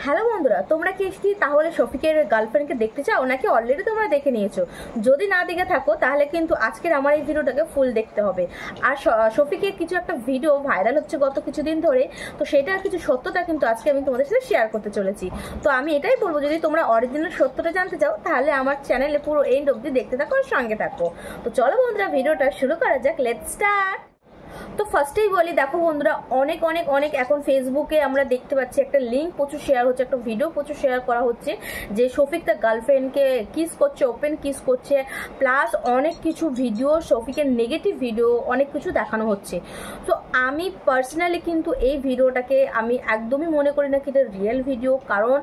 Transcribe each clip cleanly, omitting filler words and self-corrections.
Hello বন্ধুরা, তোমরা কি তাহলে শফিকের গার্লফ্রেন্ডকে দেখতে চাও নাকি অলরেডি তোমরা দেখে নিয়েছো? যদি না দেখে থাকো তাহলে কিন্তু আজকের আমার এই ভিডিওটাকে ফুল দেখতে হবে। আর শফিকের কিছু একটা ভিডিও ভাইরাল হচ্ছে গত কিছুদিন ধরে, তো সেটার কিছু সত্যতা কিন্তু আজকে আমি তোমাদের সাথে শেয়ার করতে চলেছি। তো আমি এটাই বলবো, যদি তোমরা অরিজিনাল সত্যটা জানতে চাও তাহলে আমার চ্যানেলে পুরো এন্ড অবধি দেখতে থাকো আর সঙ্গে থাকো। তো চলো বন্ধুরা, ভিডিওটা শুরু করা যাক। Let's start. তো ফার্স্টেই বলি, দেখো বন্ধুরা, অনেক অনেক অনেক এখন ফেসবুকে আমরা দেখতে পাচ্ছি একটা লিঙ্ক প্রচুর শেয়ার হচ্ছে, একটা ভিডিও প্রচুর শেয়ার করা হচ্ছে যে শফিক তার গার্লফ্রেন্ডকে কিস করছে, ওপেন কিস করছে, প্লাস অনেক কিছু ভিডিও শফিকের নেগেটিভ ভিডিও অনেক কিছু দেখানো হচ্ছে। তো আমি পার্সোনালি কিন্তু এই ভিডিওটাকে আমি একদমই মনে করি না কি এটা রিয়েল ভিডিও। কারণ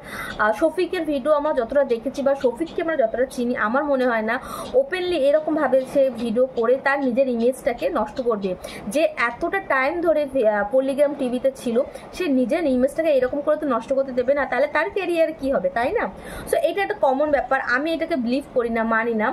শফিকের ভিডিও আমরা যতটা দেখেছি বা শফিককে আমরা যতটা চিনি, আমার মনে হয় না ওপেনলি এরকমভাবে সে ভিডিও করে তার নিজের ইমেজটাকে নষ্ট করবে। যে এতটা টাইম ধরে পলিগ্রাম টিভিতে ছিল, সে নিজের ইমেজটাকে এরকম করে তো নষ্ট করতে দেবে না, তাহলে তার ক্যারিয়ার কি হবে, তাই না? সো এটা একটা কমন ব্যাপার, আমি এটাকে বিলিভ করি না, মানি না।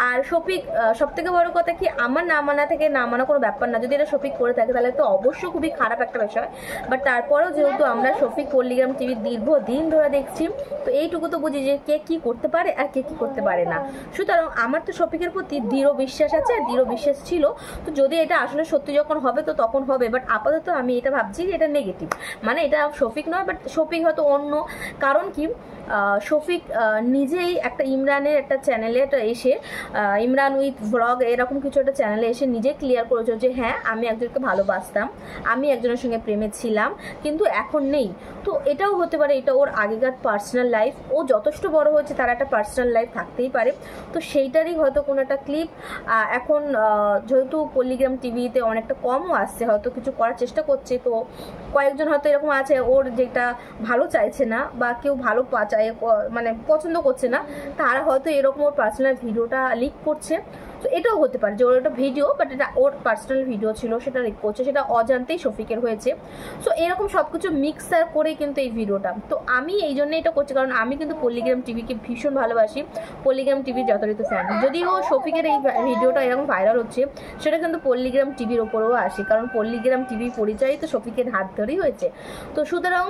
আর শফিক, সব থেকে বড় কথা কি, আমার না মানা থেকে না মানা কোনো ব্যাপার না। যদি এটা শফিক করে থাকে তাহলে তো অবশ্যই খুবই খারাপ একটা বিষয়। বাট তারপরেও যেহেতু আমরা শফিক পলিগ্রাম টিভি দীর্ঘদিন ধরে দেখছি, তো এইটুকু তো বুঝি যে কে কি করতে পারে আর কে কি করতে পারে না। সুতরাং আমার তো শফিকের প্রতি দৃঢ় বিশ্বাস আছে, দৃঢ় বিশ্বাস ছিল। তো যদি এটা আসলে সত্যি যখন হবে তো তখন হবে। বাট আপাতত আমি এটা ভাবছি যে এটা নেগেটিভ, মানে এটা শফিক নয়, বাট শফিক হয়তো অন্য। কারণ কি, শফিক নিজেই একটা ইমরানের একটা চ্যানেলে এসে, ইমরান উইথ ব্লগ এরকম কিছু একটা চ্যানেলে এসে নিজে ক্লিয়ার করেছে যে হ্যাঁ, আমি একজনকে ভালোবাসতাম, আমি একজনের সঙ্গে প্রেমে ছিলাম, কিন্তু এখন নেই। তো এটাও হতে পারে এটা ওর আগেকার পার্সোনাল লাইফ। ও যথেষ্ট বড় হয়েছে, তার একটা পার্সোনাল লাইফ থাকতেই পারে। তো সেইটারই হয়তো কোনো একটা ক্লিপ এখন যেহেতু পলিগ্রাম টিভিতে অনেকটা কমও আসছে, হয়তো কিছু করার চেষ্টা করছে। তো কয়েকজন হয়তো এরকম আছে ওর যেটা ভালো চাইছে না বা কেউ ভালো মানে পছন্দ করছে না, তারা হয়তো এরকম ওর পার্সোনাল ভিডিওটা লিক করছে। তো এটাও হতে পারে যে ওর একটা ভিডিও, বাট এটা ওর পার্সোনাল ভিডিও ছিল, সেটা লিক করছে, সেটা অজান্তেই শফিকের হয়েছে। সো এরকম সব কিছু মিক্সার করেই কিন্তু এই ভিডিওটা। তো আমি এই জন্য এটা করছি, কারণ আমি কিন্তু পলিগ্রাম টিভিকে ভীষণ ভালোবাসি, পলিগ্রাম টিভির যথারীত ফ্যান। যদিও শফিকের এই ভিডিওটা এরকম ভাইরাল হচ্ছে, সেটা কিন্তু পলিগ্রাম টিভির ওপরেও আসে, কারণ পলিগ্রাম টিভির পরিচয় তো শফিকের হাত ধরেই হয়েছে। তো সুতরাং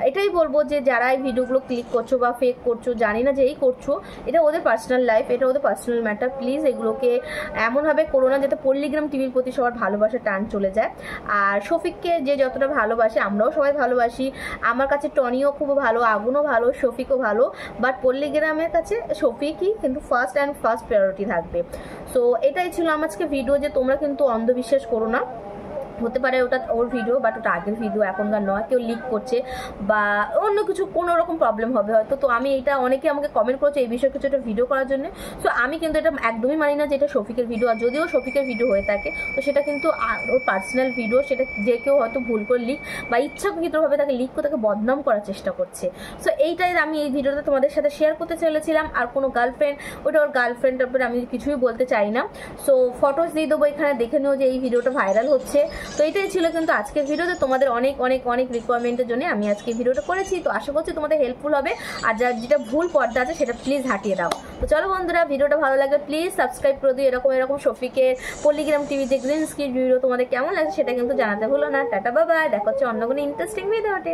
এটাই বলবো যে যারা এই ভিডিওগুলো ক্লিক করছো বা ফেক করছো, জানি না যে এই করছো, এটা ওদের পার্সোনাল লাইফ, এটা ওদের পার্সোনাল ম্যাটার। প্লিজ এগুলোকে এমনভাবে করো না যাতে পলিগ্রাম টিভির প্রতি সবার ভালোবাসা টান চলে যায়। আর শফিককে যে যতটা ভালোবাসে, আমরাও সবাই ভালোবাসি। আমার কাছে টনিও খুব ভালো, আগুনও ভালো, শফিকও ভালো, বাট পলিগ্রামের কাছে শফিকই কিন্তু ফার্স্ট প্রায়োরিটি থাকবে। সো এটাই ছিল আমার আজকে ভিডিও, যে তোমরা কিন্তু অন্ধবিশ্বাস করো না। হতে পারে ওটা ওর ভিডিও, বাট ওটা আগের ভিডিও, এখনকার নয়। কেউ লিক করছে বা অন্য কিছু কোনো রকম প্রবলেম হবে হয়তো। তো আমি এটা, অনেকে আমাকে কমেন্ট করেছে এই বিষয়ে কিছু একটা ভিডিও করার জন্য। সো আমি কিন্তু এটা একদমই মানি না যে এটা শফিকের ভিডিও। আর যদিও শফিকের ভিডিও হয়ে থাকে, তো সেটা কিন্তু ওর পার্সোনাল ভিডিও, সেটা যে কেউ হয়তো ভুল করে লিক বা ইচ্ছাকৃতভাবে তাকে লিক করে তাকে বদনাম করার চেষ্টা করছে। সো এইটাই আমি এই ভিডিওটা তোমাদের সাথে শেয়ার করতে চলেছিলাম। আর কোনো গার্লফ্রেন্ড, ওটা ওর গার্লফ্রেন্ডের উপরে আমি কিছুই বলতে চাই না। সো ফটোস দিয়ে দেবো এখানে, দেখে নিও যে এই ভিডিওটা ভাইরাল হচ্ছে। তো এটাই ছিল কিন্তু আজকের ভিডিওতে, তোমাদের অনেক অনেক অনেক রিকোয়ারমেন্টের জন্য আমি আজকে ভিডিওটা করেছি। তো আশা করছি তোমাদের হেল্পফুল হবে। আর যার যেটা ভুল পর্দা আছে সেটা প্লিজ হাটিয়ে দাও। তো চলো বন্ধুরা, ভিডিওটা ভালো লাগে প্লিজ সাবস্ক্রাইব করে দিও। এরকম শফিকের পলিগ্রাম টিভি যে গ্রিন স্ক্রিন ভিডিও তোমাদের কেমন লাগছে সেটা কিন্তু জানাতে ভুলো না। টাটা, বাই বাই, দেখা হচ্ছে অন্য কোনো ইন্টারেস্টিং ভিডিওতে।